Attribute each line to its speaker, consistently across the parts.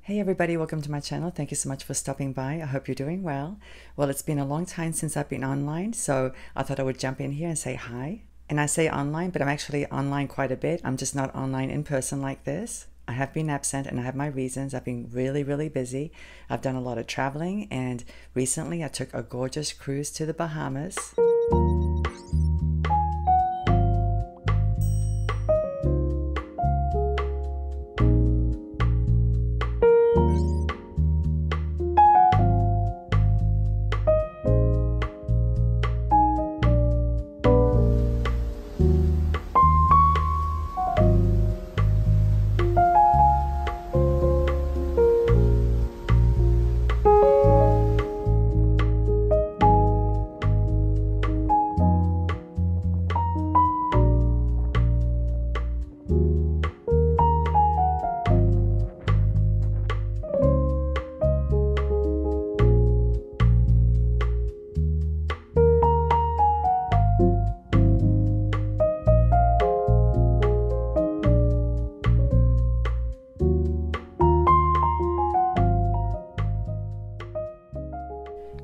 Speaker 1: Hey everybody, welcome to my channel. Thank you so much for stopping by. I hope you're doing well. Well, it's been a long time since I've been online, so I thought I would jump in here and say hi. And I say online, but I'm actually online quite a bit. I'm just not online in person like this. I have been absent and I have my reasons. I've been really busy. I've done a lot of traveling, and recently I took a gorgeous cruise to the Bahamas.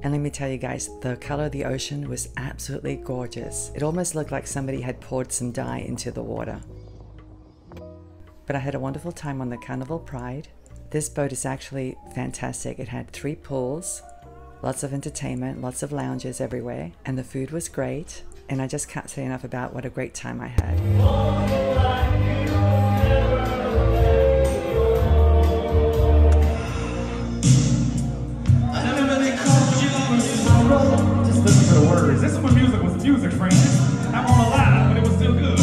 Speaker 1: And let me tell you guys, the color of the ocean was absolutely gorgeous. It almost looked like somebody had poured some dye into the water. But I had a wonderful time on the Carnival Pride. This boat is actually fantastic. It had 3 pools, lots of entertainment, lots of lounges everywhere, and the food was great. And I just can't say enough about what a great time I had.
Speaker 2: Just listen to the words. This is when music was music, friends. I'm on a lie, but it was still good.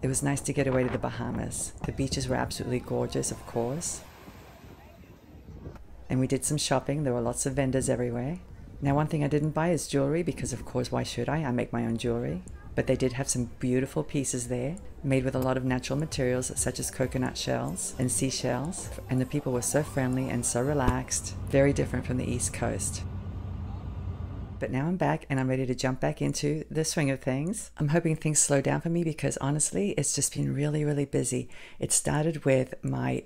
Speaker 1: It was nice to get away to the Bahamas. The beaches were absolutely gorgeous, of course. And we did some shopping. There were lots of vendors everywhere. Now, one thing I didn't buy is jewelry because, of course, why should I? I make my own jewelry. But they did have some beautiful pieces there, made with a lot of natural materials such as coconut shells and seashells. And the people were so friendly and so relaxed, very different from the East Coast. But now I'm back and I'm ready to jump back into the swing of things. I'm hoping things slow down for me because honestly, it's just been really busy. It started with my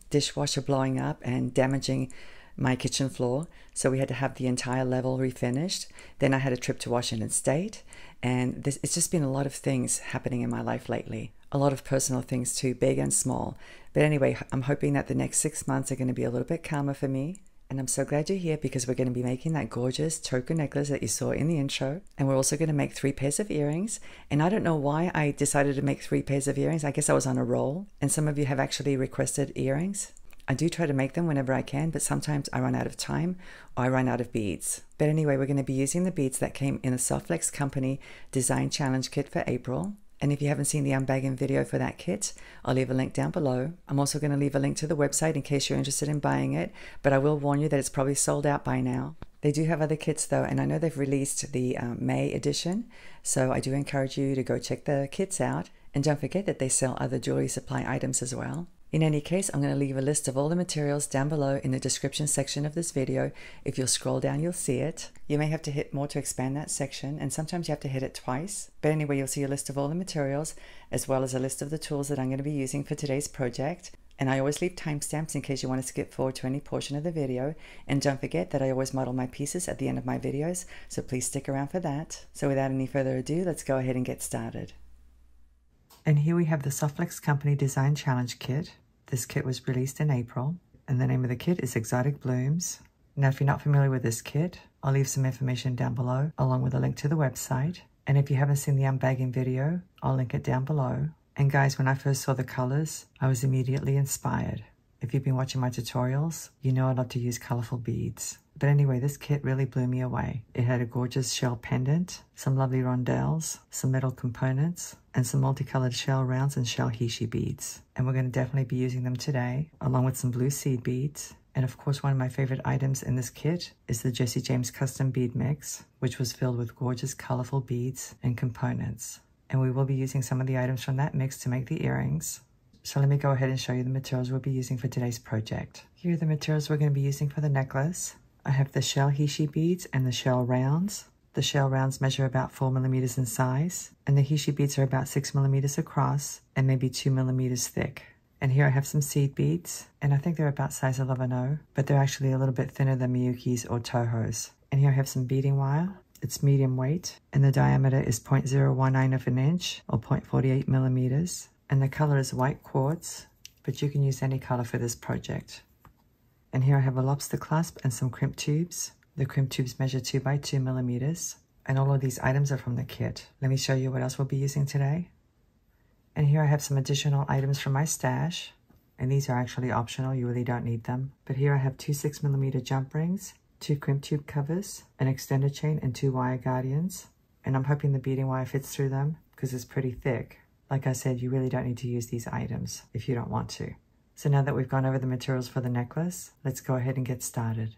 Speaker 1: dishwasher blowing up and damaging my kitchen floor, so we had to have the entire level refinished. Then I had a trip to Washington State, and it's just been a lot of things happening in my life lately. A lot of personal things too, big and small. But anyway, I'm hoping that the next 6 months are going to be a little bit calmer for me. And I'm so glad you're here because we're going to be making that gorgeous choker necklace that you saw in the intro. And we're also going to make 3 pairs of earrings. And I don't know why I decided to make 3 pairs of earrings. I guess I was on a roll. And some of you have actually requested earrings. I do try to make them whenever I can, but sometimes I run out of time or I run out of beads. But anyway, we're going to be using the beads that came in a Softflex Company Design Challenge kit for April. And if you haven't seen the unbagging video for that kit, I'll leave a link down below. I'm also going to leave a link to the website in case you're interested in buying it, but I will warn you that it's probably sold out by now. They do have other kits though, and I know they've released the May edition, so I do encourage you to go check the kits out. And don't forget that they sell other jewelry supply items as well. In any case, I'm going to leave a list of all the materials down below in the description section of this video. If you'll scroll down, you'll see it. You may have to hit more to expand that section, and sometimes you have to hit it twice. But anyway, you'll see a list of all the materials, as well as a list of the tools that I'm going to be using for today's project. And I always leave timestamps in case you want to skip forward to any portion of the video. And don't forget that I always model my pieces at the end of my videos, so please stick around for that. So without any further ado, let's go ahead and get started. And here we have the Softflex Company Design Challenge Kit. This kit was released in April, and the name of the kit is Exotic Blooms. Now, if you're not familiar with this kit, I'll leave some information down below, along with a link to the website. And if you haven't seen the unbagging video, I'll link it down below. And guys, when I first saw the colors, I was immediately inspired. If you've been watching my tutorials, you know I love to use colorful beads. But anyway, this kit really blew me away. It had a gorgeous shell pendant, some lovely rondelles, some metal components, and some multicolored shell rounds and shell Heishi beads. And we're going to definitely be using them today, along with some blue seed beads. And of course, one of my favorite items in this kit is the Jesse James Custom Bead Mix, which was filled with gorgeous colorful beads and components. And we will be using some of the items from that mix to make the earrings. So let me go ahead and show you the materials we'll be using for today's project. Here are the materials we're going to be using for the necklace. I have the shell Heishi beads and the shell rounds. The shell rounds measure about 4 millimeters in size, and the Heishi beads are about 6 millimeters across and maybe 2 millimeters thick. And here I have some seed beads, and I think they're about size 11/0, but they're actually a little bit thinner than Miyuki's or Toho's. And here I have some beading wire. It's medium weight, and the diameter is 0.019 of an inch or 0.48 millimeters. And the color is white quartz, but you can use any color for this project. And here I have a lobster clasp and some crimp tubes. The crimp tubes measure 2 by 2 millimeters, and all of these items are from the kit. Let me show you what else we'll be using today. And here I have some additional items from my stash, and these are actually optional, you really don't need them. But here I have 2 6mm jump rings, 2 crimp tube covers, an extender chain, and 2 wire guardians. And I'm hoping the beading wire fits through them because it's pretty thick. Like I said, you really don't need to use these items if you don't want to. So now that we've gone over the materials for the necklace, let's go ahead and get started.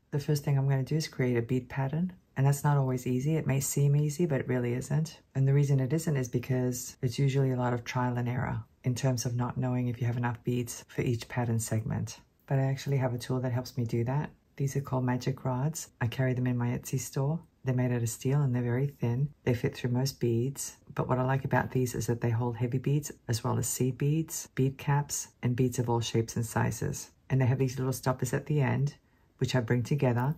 Speaker 1: The first thing I'm going to do is create a bead pattern. And that's not always easy. It may seem easy, but it really isn't. And the reason it isn't is because it's usually a lot of trial and error in terms of not knowing if you have enough beads for each pattern segment. But I actually have a tool that helps me do that. These are called magic rods. I carry them in my Etsy store. They're made out of steel and they're very thin. They fit through most beads. But what I like about these is that they hold heavy beads as well as seed beads, bead caps, and beads of all shapes and sizes. And they have these little stoppers at the end, which I bring together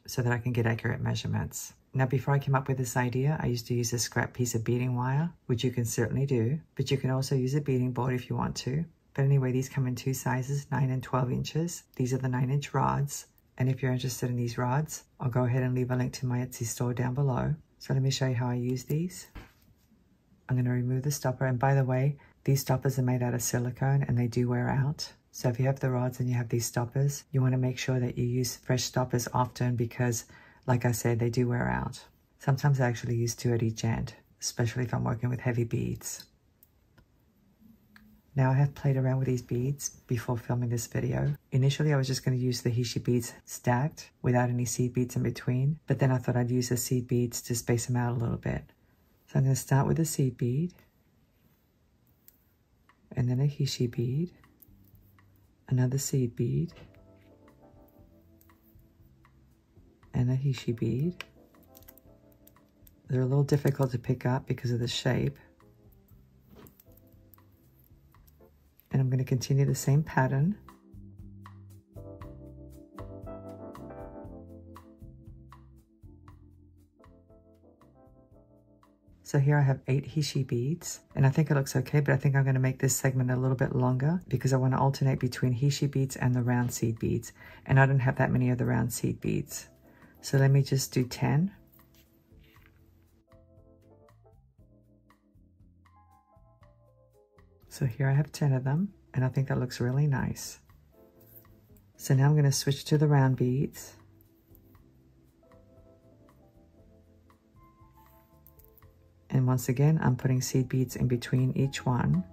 Speaker 1: so that I can get accurate measurements. Now, before I came up with this idea, I used to use a scrap piece of beading wire, which you can certainly do, but you can also use a beading board if you want to. But anyway, these come in 2 sizes, 9 and 12 inches. These are the 9-inch rods. And if you're interested in these rods, I'll go ahead and leave a link to my Etsy store down below. So let me show you how I use these. I'm going to remove the stopper. And by the way, these stoppers are made out of silicone and they do wear out. So if you have the rods and you have these stoppers, you want to make sure that you use fresh stoppers often because, like I said, they do wear out. Sometimes I actually use 2 at each end, especially if I'm working with heavy beads. Now I have played around with these beads before filming this video. Initially, I was just going to use the Heishi beads stacked without any seed beads in between, but then I thought I'd use the seed beads to space them out a little bit. So I'm going to start with a seed bead, and then a Heishi bead, another seed bead, and a Heishi bead. They're a little difficult to pick up because of the shape. And I'm going to continue the same pattern. So here I have 8 Heishi beads, and I think it looks okay, but I think I'm going to make this segment a little bit longer because I want to alternate between Heishi beads and the round seed beads, and I don't have that many of the round seed beads. So let me just do 10. So here I have 10 of them, and I think that looks really nice. So now I'm going to switch to the round beads. And once again, I'm putting seed beads in between each one.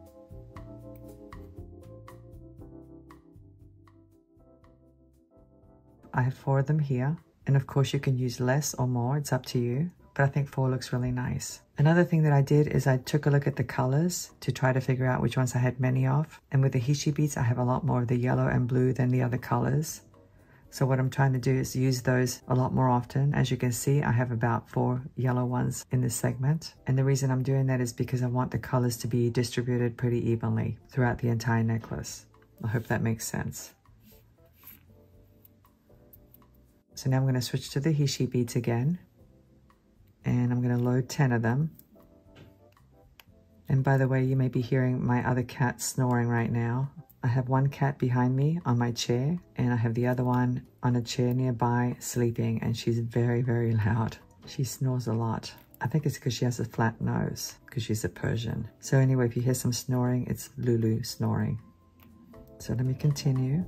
Speaker 1: I have 4 of them here, and of course you can use less or more, it's up to you. But I think 4 looks really nice. Another thing that I did is I took a look at the colors to try to figure out which ones I had many of. And with the Heishi beads, I have a lot more of the yellow and blue than the other colors. So what I'm trying to do is use those a lot more often. As you can see, I have about 4 yellow ones in this segment. And the reason I'm doing that is because I want the colors to be distributed pretty evenly throughout the entire necklace. I hope that makes sense. So now I'm going to switch to the Heishi beads again. And I'm going to load 10 of them. And by the way, you may be hearing my other cat snoring right now. I have one cat behind me on my chair, and I have the other one on a chair nearby sleeping, and she's very, very loud. She snores a lot. I think it's because she has a flat nose, because she's a Persian. So anyway, if you hear some snoring, it's Lulu snoring. So let me continue.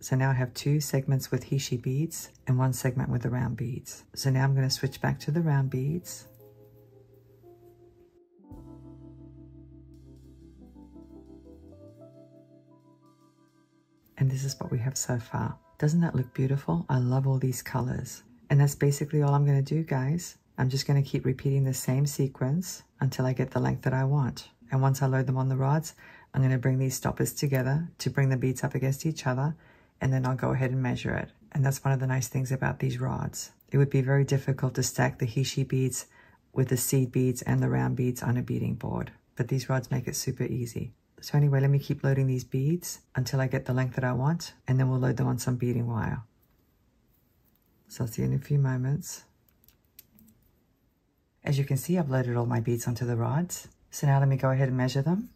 Speaker 1: So now I have 2 segments with Heishi beads and 1 segment with the round beads. So now I'm going to switch back to the round beads. And this is what we have so far. Doesn't that look beautiful? I love all these colors. And that's basically all I'm going to do, guys. I'm just going to keep repeating the same sequence until I get the length that I want. And once I load them on the rods, I'm going to bring these stoppers together to bring the beads up against each other. and then I'll go ahead and measure it. And that's one of the nice things about these rods. It would be very difficult to stack the Heishi beads with the seed beads and the round beads on a beading board, but these rods make it super easy. So anyway, let me keep loading these beads until I get the length that I want, and then we'll load them on some beading wire. So I'll see you in a few moments. As you can see, I've loaded all my beads onto the rods. So now let me go ahead and measure them.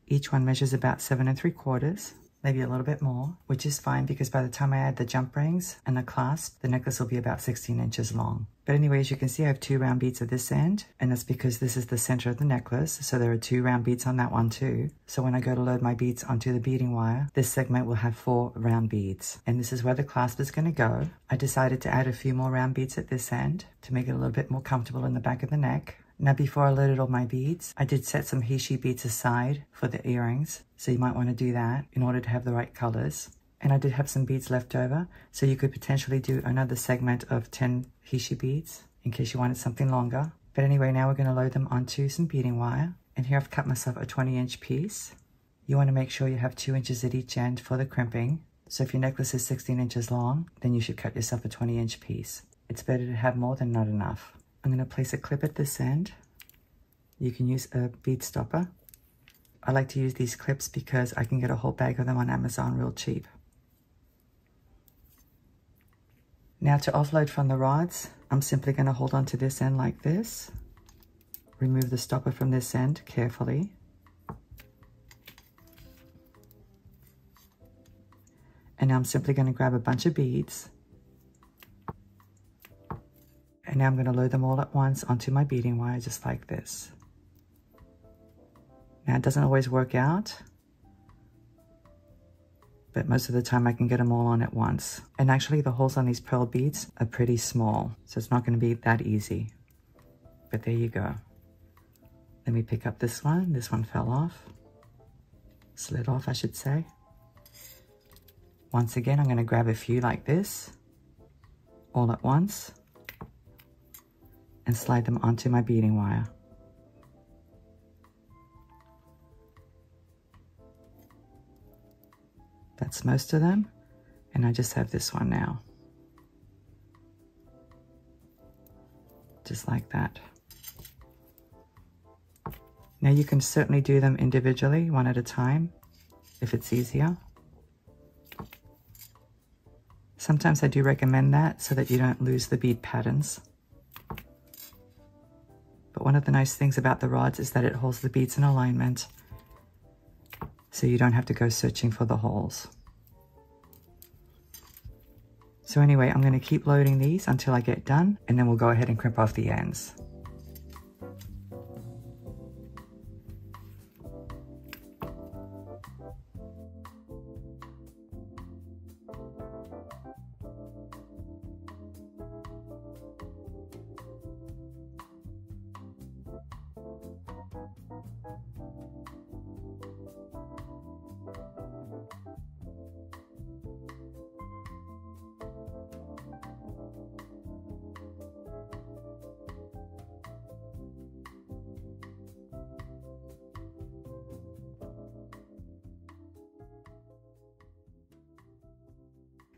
Speaker 1: Each one measures about 7 3/4, maybe a little bit more, which is fine because by the time I add the jump rings and the clasp, the necklace will be about 16 inches long. But anyway, as you can see, I have 2 round beads at this end, and that's because this is the center of the necklace, so there are 2 round beads on that one too. So when I go to load my beads onto the beading wire, this segment will have 4 round beads, and this is where the clasp is going to go. I decided to add a few more round beads at this end to make it a little bit more comfortable in the back of the neck. Now, before I loaded all my beads, I did set some Heishi beads aside for the earrings, so you might want to do that in order to have the right colors. And I did have some beads left over, so you could potentially do another segment of 10 Heishi beads in case you wanted something longer. But anyway, now we're going to load them onto some beading wire. And here I've cut myself a 20-inch piece. You want to make sure you have 2 inches at each end for the crimping. So if your necklace is 16 inches long, then you should cut yourself a 20-inch piece. It's better to have more than not enough. I'm going to place a clip at this end. You can use a bead stopper. I like to use these clips because I can get a whole bag of them on Amazon real cheap. Now to offload from the rods, I'm simply going to hold on to this end like this. Remove the stopper from this end carefully. And now I'm simply going to grab a bunch of beads. And now I'm going to load them all at once onto my beading wire just like this. Now it doesn't always work out, but most of the time I can get them all on at once. And actually the holes on these pearl beads are pretty small, so it's not going to be that easy. But there you go. Let me pick up this one. This one fell off. Slid off, I should say. Once again, I'm going to grab a few like this, all at once, and slide them onto my beading wire. That's most of them, and I just have this one now. Just like that. Now you can certainly do them individually, one at a time, if it's easier. Sometimes I do recommend that so that you don't lose the bead patterns. But one of the nice things about the rods is that it holds the beads in alignment, so you don't have to go searching for the holes. So anyway, I'm going to keep loading these until I get done, and then we'll go ahead and crimp off the ends.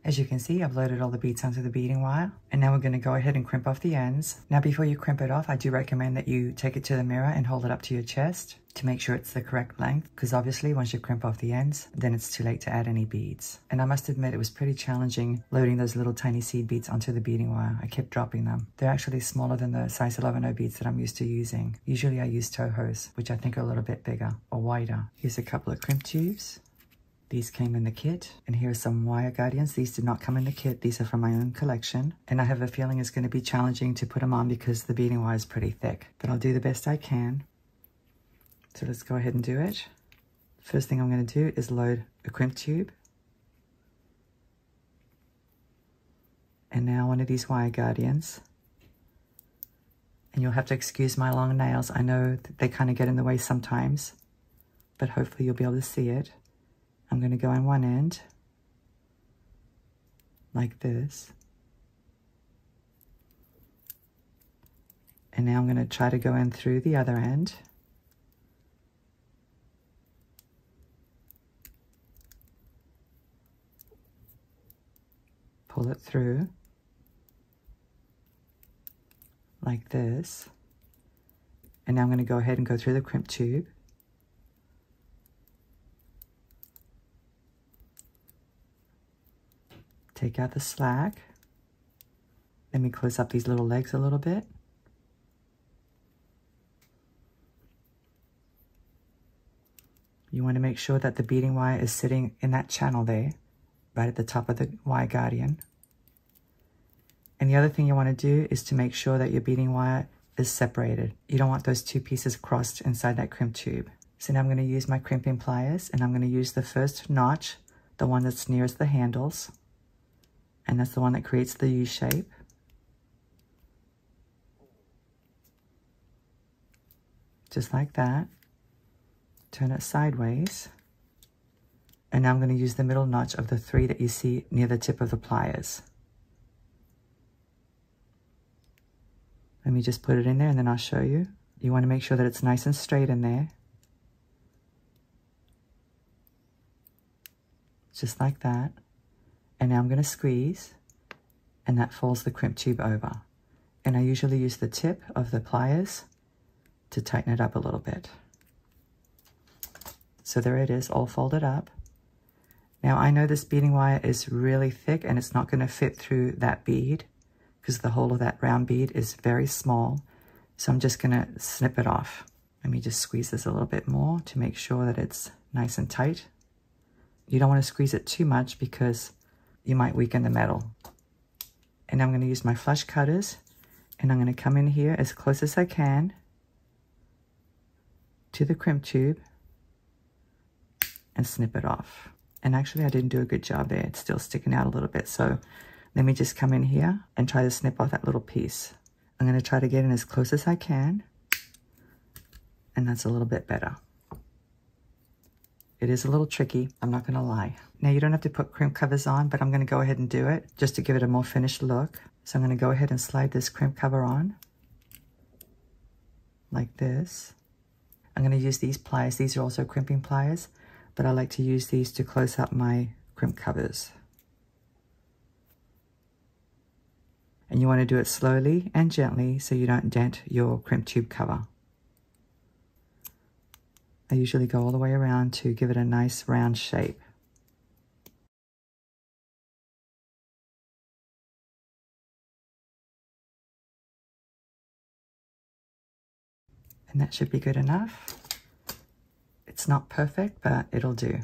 Speaker 1: As you can see, I've loaded all the beads onto the beading wire, and now we're going to go ahead and crimp off the ends. Now before you crimp it off, I do recommend that you take it to the mirror and hold it up to your chest to make sure it's the correct length, because obviously once you crimp off the ends, then it's too late to add any beads. And I must admit it was pretty challenging loading those little tiny seed beads onto the beading wire. I kept dropping them. They're actually smaller than the size 11/0 beads that I'm used to using. Usually I use Tohos, which I think are a little bit bigger or wider. Here's a couple of crimp tubes. These came in the kit, and here are some wire guardians. These did not come in the kit. These are from my own collection, and I have a feeling it's going to be challenging to put them on because the beading wire is pretty thick, but I'll do the best I can. So let's go ahead and do it. First thing I'm going to do is load a crimp tube, and now one of these wire guardians. And you'll have to excuse my long nails. I know that they kind of get in the way sometimes, but hopefully you'll be able to see it. I'm going to go on one end, like this. And now I'm going to try to go in through the other end. pull it through like this. And now I'm going to go ahead and go through the crimp tube. Take out the slack. Let me close up these little legs a little bit. You want to make sure that the beading wire is sitting in that channel there, right at the top of the wire guardian. And the other thing you want to do is to make sure that your beading wire is separated. You don't want those two pieces crossed inside that crimp tube. So now I'm going to use my crimping pliers, and I'm going to use the first notch, the one that's nearest the handles, and that's the one that creates the U shape. Just like that. Turn it sideways. And now I'm going to use the middle notch of the 3 that you see near the tip of the pliers. Let me just put it in there and then I'll show you. You want to make sure that it's nice and straight in there. Just like that. And now I'm going to squeeze, and that folds the crimp tube over. And I usually use the tip of the pliers to tighten it up a little bit. So there it is, all folded up. Now I know this beading wire is really thick and it's not going to fit through that bead because the hole of that round bead is very small. So I'm just going to snip it off. Let me just squeeze this a little bit more to make sure that it's nice and tight. You don't want to squeeze it too much because you might weaken the metal. And I'm going to use my flush cutters, and I'm going to come in here as close as I can to the crimp tube and snip it off. And actually I didn't do a good job there. It's still sticking out a little bit. So let me just come in here and try to snip off that little piece. I'm going to try to get in as close as I can. And that's a little bit better. It is a little tricky, I'm not going to lie. Now you don't have to put crimp covers on, but I'm going to go ahead and do it just to give it a more finished look. So I'm going to go ahead and slide this crimp cover on like this. I'm going to use these pliers. These are also crimping pliers, but I like to use these to close up my crimp covers. And you want to do it slowly and gently so you don't dent your crimp tube cover. I usually go all the way around to give it a nice round shape. And that should be good enough. It's not perfect, but it'll do.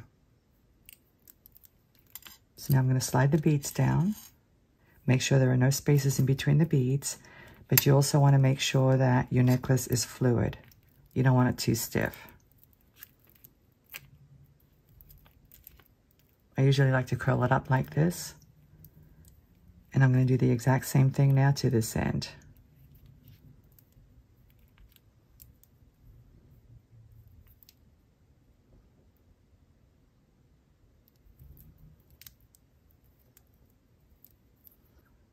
Speaker 1: So now I'm going to slide the beads down. Make sure there are no spaces in between the beads, but you also want to make sure that your necklace is fluid. You don't want it too stiff. I usually like to curl it up like this. And I'm going to do the exact same thing now to this end.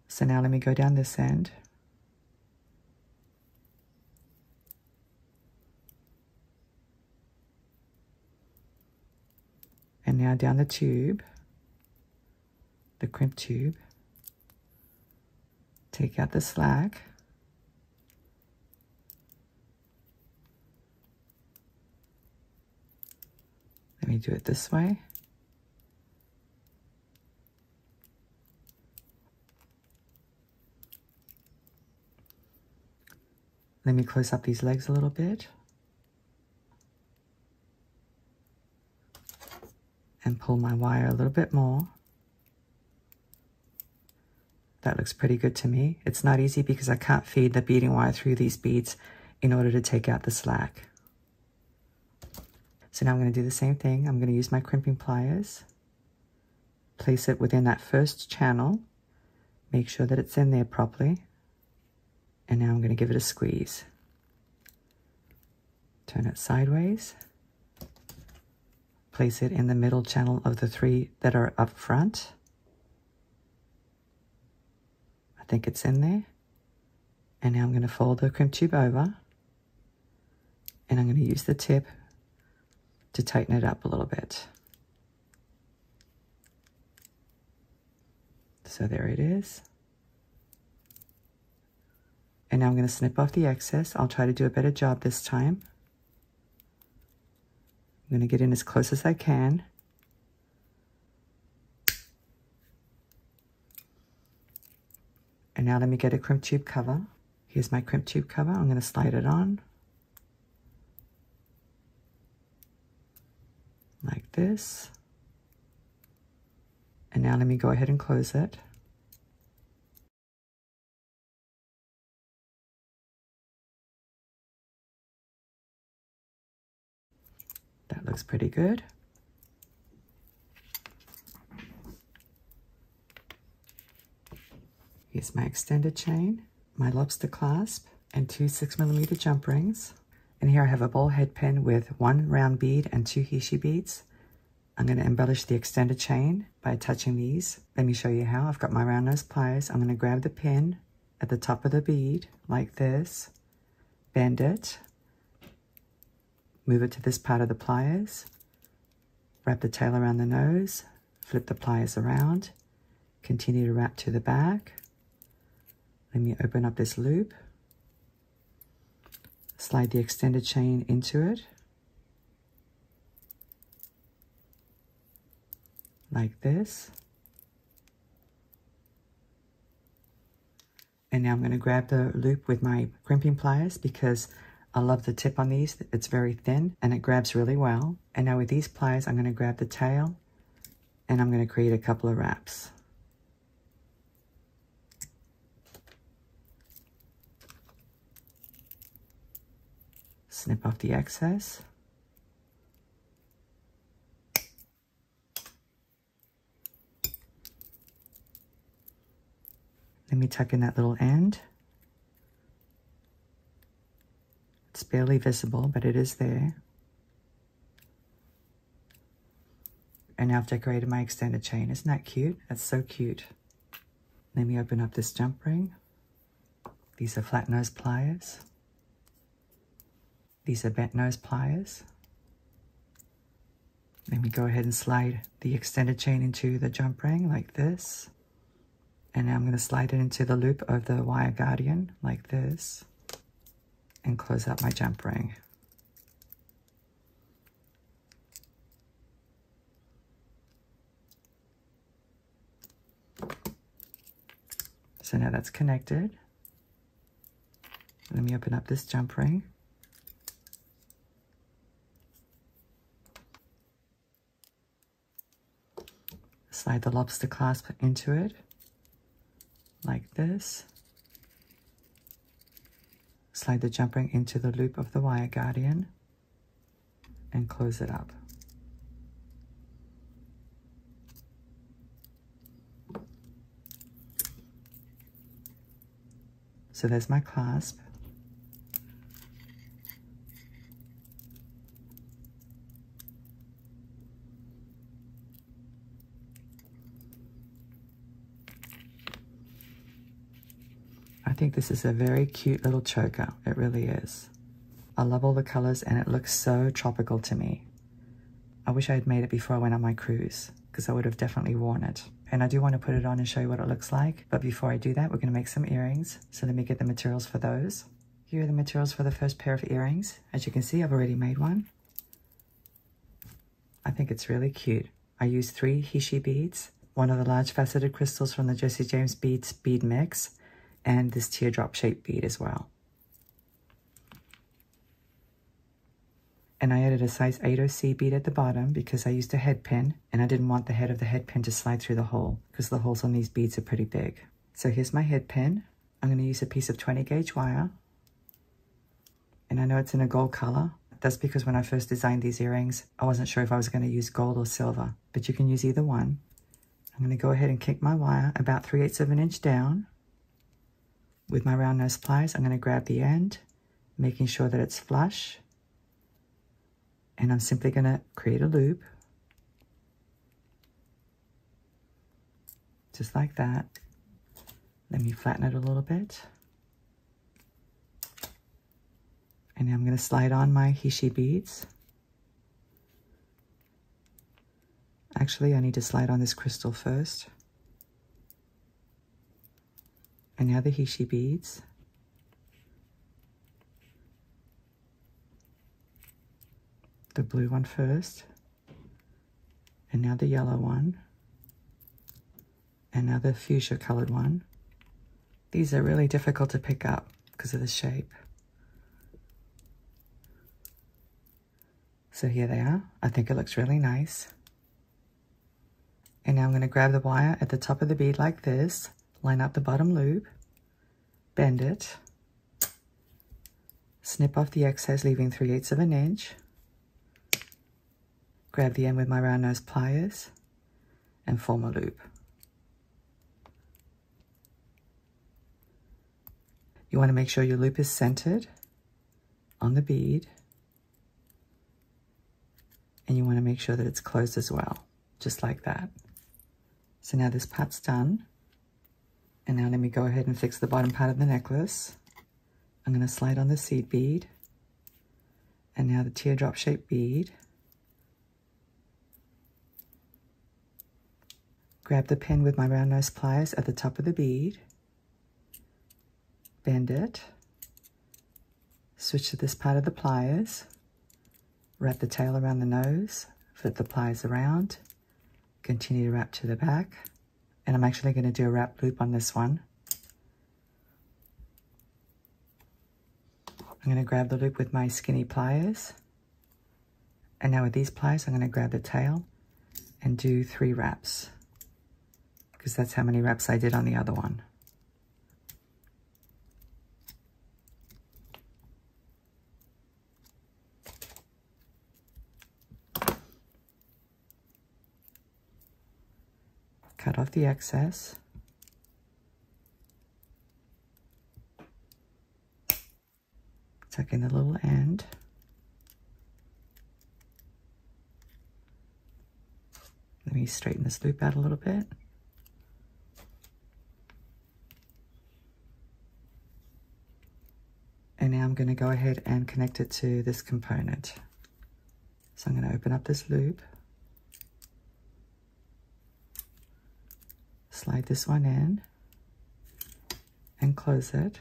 Speaker 1: So now let me go down this end. And now down the tube, the crimp tube. Take out the slack. Let me do it this way. Let me close up these legs a little bit. And pull my wire a little bit more. That looks pretty good to me. It's not easy because I can't feed the beading wire through these beads in order to take out the slack. So now I'm going to do the same thing. I'm going to use my crimping pliers. Place it within that first channel. Make sure that it's in there properly. And now I'm going to give it a squeeze. Turn it sideways. Place it in the middle channel of the 3 that are up front. I think it's in there. And now I'm going to fold the crimp tube over. And I'm going to use the tip to tighten it up a little bit. So there it is. And now I'm going to snip off the excess. I'll try to do a better job this time. I'm going to get in as close as I can. And now let me get a crimp tube cover. Here's my crimp tube cover. I'm going to slide it on. Like this. And now let me go ahead and close it. That looks pretty good. Here's my extended chain, my lobster clasp, and 2 6mm jump rings. And here I have a bowl head pin with 1 round bead and 2 Heishi beads. I'm going to embellish the extended chain by attaching these. Let me show you how. I've got my round nose pliers. I'm going to grab the pin at the top of the bead like this, bend it, move it to this part of the pliers, wrap the tail around the nose, flip the pliers around, continue to wrap to the back. Let me open up this loop, slide the extended chain into it, like this. And now I'm going to grab the loop with my crimping pliers because I love the tip on these. It's very thin and it grabs really well. And now with these pliers, I'm going to grab the tail and I'm going to create a couple of wraps. Snip off the excess. Let me tuck in that little end. It's barely visible, but it is there. And now I've decorated my extended chain. Isn't that cute? That's so cute. Let me open up this jump ring. These are flat nose pliers. These are bent nose pliers. Let me go ahead and slide the extended chain into the jump ring like this. And now I'm going to slide it into the loop of the wire guardian like this and close up my jump ring. So now that's connected. Let me open up this jump ring. Slide the lobster clasp into it, like this. Slide the jump ring into the loop of the wire guardian and close it up. So there's my clasp. I think this is a very cute little choker. It really is. I love all the colors and it looks so tropical to me. I wish I had made it before I went on my cruise because I would have definitely worn it. And I do want to put it on and show you what it looks like. But before I do that, we're going to make some earrings. So let me get the materials for those. Here are the materials for the first pair of earrings. As you can see, I've already made one. I think it's really cute. I used 3 Heishi beads, one of the large faceted crystals from the Jesse James Beads bead mix, and this teardrop shaped bead as well. And I added a size 8OC bead at the bottom because I used a head pin and I didn't want the head of the head pin to slide through the hole because the holes on these beads are pretty big. So here's my head pin. I'm going to use a piece of 20 gauge wire. And I know it's in a gold color. That's because when I first designed these earrings, I wasn't sure if I was going to use gold or silver, but you can use either one. I'm going to go ahead and kick my wire about 3/8 of an inch down. With my round nose pliers, I'm going to grab the end, making sure that it's flush. And I'm simply going to create a loop. Just like that. Let me flatten it a little bit. And now I'm going to slide on my Heishi beads. Actually, I need to slide on this crystal first. And now the Heishi beads. The blue one first. And now the yellow one. And now the fuchsia colored one. These are really difficult to pick up because of the shape. So here they are. I think it looks really nice. And now I'm going to grab the wire at the top of the bead like this, line up the bottom loop, bend it, snip off the excess, leaving 3/8 of an inch, grab the end with my round nose pliers, and form a loop. You want to make sure your loop is centered on the bead, and you want to make sure that it's closed as well, just like that. So now this part's done, and now let me go ahead and fix the bottom part of the necklace. I'm going to slide on the seed bead, and now the teardrop shaped bead. Grab the pin with my round nose pliers at the top of the bead, bend it, switch to this part of the pliers, wrap the tail around the nose, flip the pliers around, continue to wrap to the back, and I'm actually going to do a wrap loop on this one. I'm going to grab the loop with my skinny pliers, and now with these pliers I'm going to grab the tail and do 3 wraps, because that's how many wraps I did on the other one. Cut off the excess. Tuck in the little end. Let me straighten this loop out a little bit. And now I'm going to go ahead and connect it to this component. So I'm going to open up this loop. Slide this one in and close it.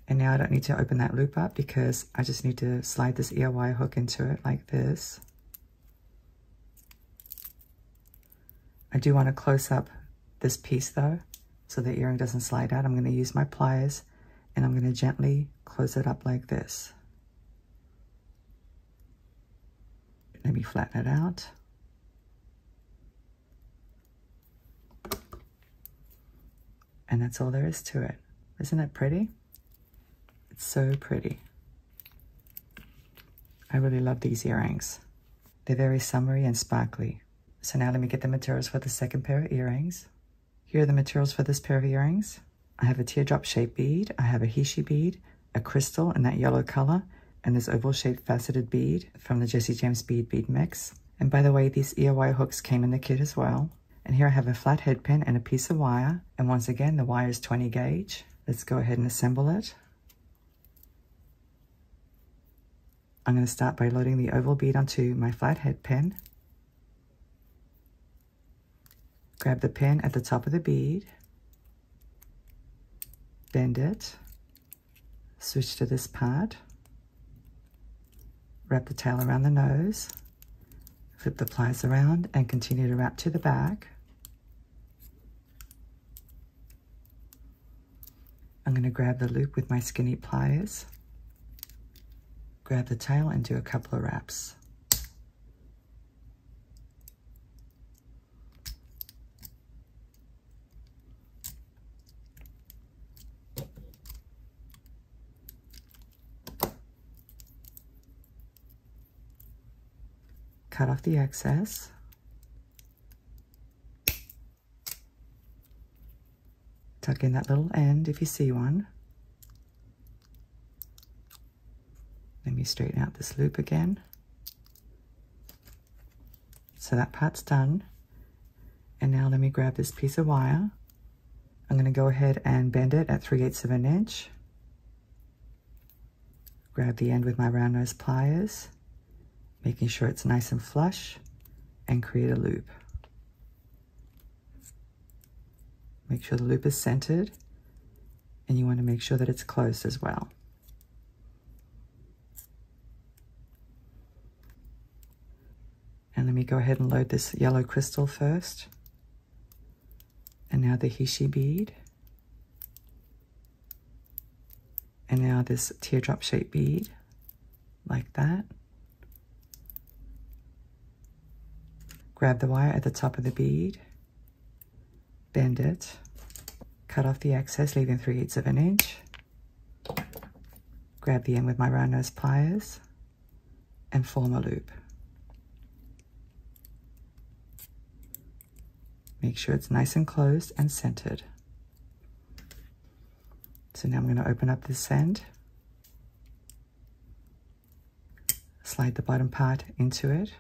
Speaker 1: And now I don't need to open that loop up because I just need to slide this ear wire hook into it like this. I do want to close up this piece though, so the earring doesn't slide out. I'm going to use my pliers and I'm going to gently close it up like this. Let me flatten it out. And that's all there is to it. Isn't it pretty? It's so pretty. I really love these earrings. They're very summery and sparkly. So now let me get the materials for the second pair of earrings. Here are the materials for this pair of earrings. I have a teardrop shaped bead, I have a Heishi bead, a crystal in that yellow color, and this oval shaped faceted bead from the Jessie James bead mix. And by the way, these ear wire hooks came in the kit as well. And here I have a flat head pin and a piece of wire. And once again, the wire is 20 gauge. Let's go ahead and assemble it. I'm going to start by loading the oval bead onto my flat head pin. Grab the pin at the top of the bead. Bend it. Switch to this part. Wrap the tail around the nose, flip the pliers around and continue to wrap to the back. I'm going to grab the loop with my skinny pliers, grab the tail and do a couple of wraps. Cut off the excess. Tuck in that little end if you see one. Let me straighten out this loop again. So that part's done. And now let me grab this piece of wire. I'm going to go ahead and bend it at 3/8 of an inch. Grab the end with my round nose pliers, making sure it's nice and flush, and create a loop. Make sure the loop is centered, and you want to make sure that it's closed as well. And let me go ahead and load this yellow crystal first. And now the Heishi bead. And now this teardrop shaped bead, like that. Grab the wire at the top of the bead, bend it, cut off the excess, leaving 3/8 of an inch. Grab the end with my round nose pliers and form a loop. Make sure it's nice and closed and centered. So now I'm going to open up this end, slide the bottom part into it,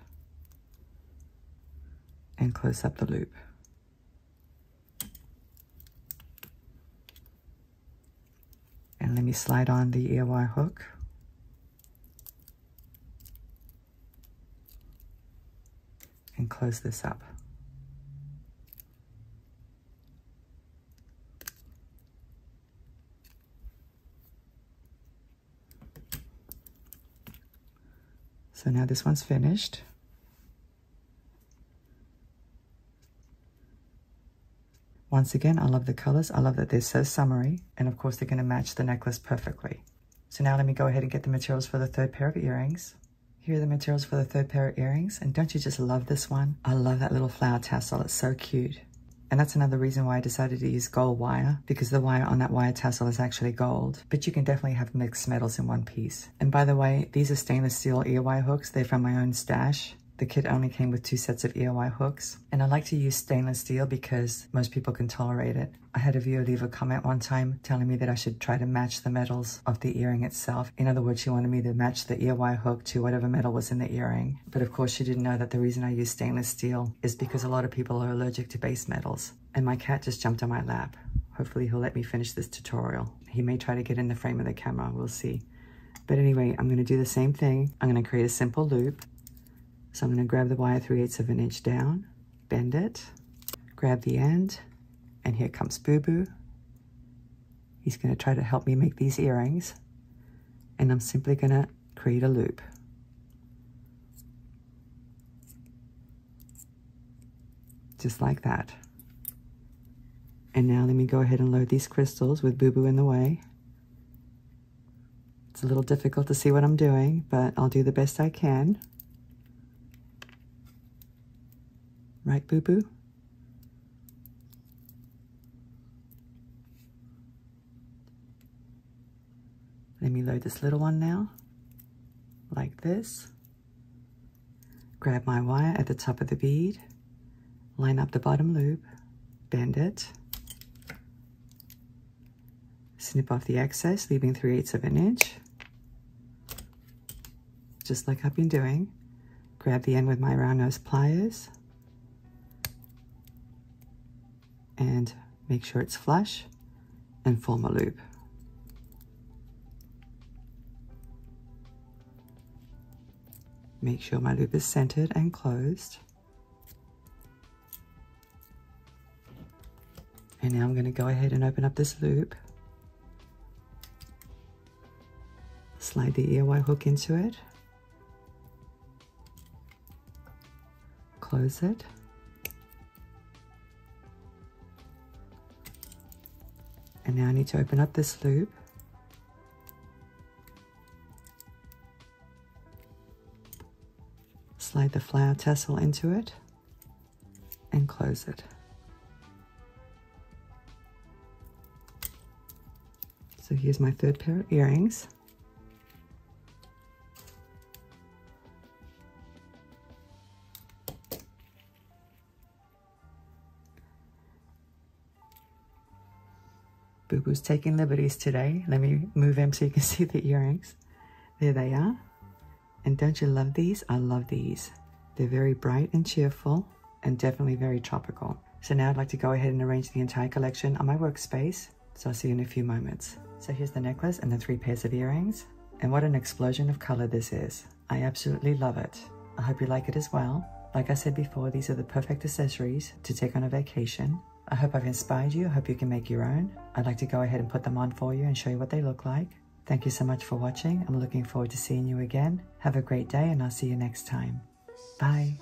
Speaker 1: and close up the loop. And let me slide on the ear wire hook. And close this up. So now this one's finished. Once again, I love the colors. I love that they're so summery. And of course, they're going to match the necklace perfectly. So now let me go ahead and get the materials for the third pair of earrings. Here are the materials for the third pair of earrings. And don't you just love this one? I love that little flower tassel. It's so cute. And that's another reason why I decided to use gold wire, because the wire on that wire tassel is actually gold. But you can definitely have mixed metals in one piece. And by the way, these are stainless steel ear wire hooks. They're from my own stash. The kit only came with 2 sets of ear wire hooks. And I like to use stainless steel because most people can tolerate it. I had a viewer leave a comment one time telling me that I should try to match the metals of the earring itself. In other words, she wanted me to match the ear wire hook to whatever metal was in the earring. But of course, she didn't know that the reason I use stainless steel is because a lot of people are allergic to base metals. And my cat just jumped on my lap. Hopefully he'll let me finish this tutorial. He may try to get in the frame of the camera, we'll see. But anyway, I'm gonna do the same thing. I'm gonna create a simple loop. So I'm going to grab the wire 3/8 of an inch down, bend it, grab the end, and here comes Boo Boo. He's going to try to help me make these earrings, and I'm simply going to create a loop. Just like that. And now let me go ahead and load these crystals with Boo Boo in the way. It's a little difficult to see what I'm doing, but I'll do the best I can. Right, Boo Boo? Let me load this little one now, like this. Grab my wire at the top of the bead, line up the bottom loop, bend it, snip off the excess, leaving 3/8 of an inch, just like I've been doing. Grab the end with my round nose pliers, and make sure it's flush and form a loop. Make sure my loop is centered and closed. And now I'm going to go ahead and open up this loop. Slide the ear wire hook into it. Close it. And now I need to open up this loop. Slide the flower tassel into it and close it. So here's my third pair of earrings. Boo Boo's taking liberties today. Let me move him so you can see the earrings. There they are. And don't you love these? I love these. They're very bright and cheerful and definitely very tropical. So now I'd like to go ahead and arrange the entire collection on my workspace. So I'll see you in a few moments. So here's the necklace and the 3 pairs of earrings. And what an explosion of color this is. I absolutely love it. I hope you like it as well. Like I said before, these are the perfect accessories to take on a vacation. I hope I've inspired you. I hope you can make your own. I'd like to go ahead and put them on for you and show you what they look like. Thank you so much for watching. I'm looking forward to seeing you again. Have a great day, and I'll see you next time. Bye.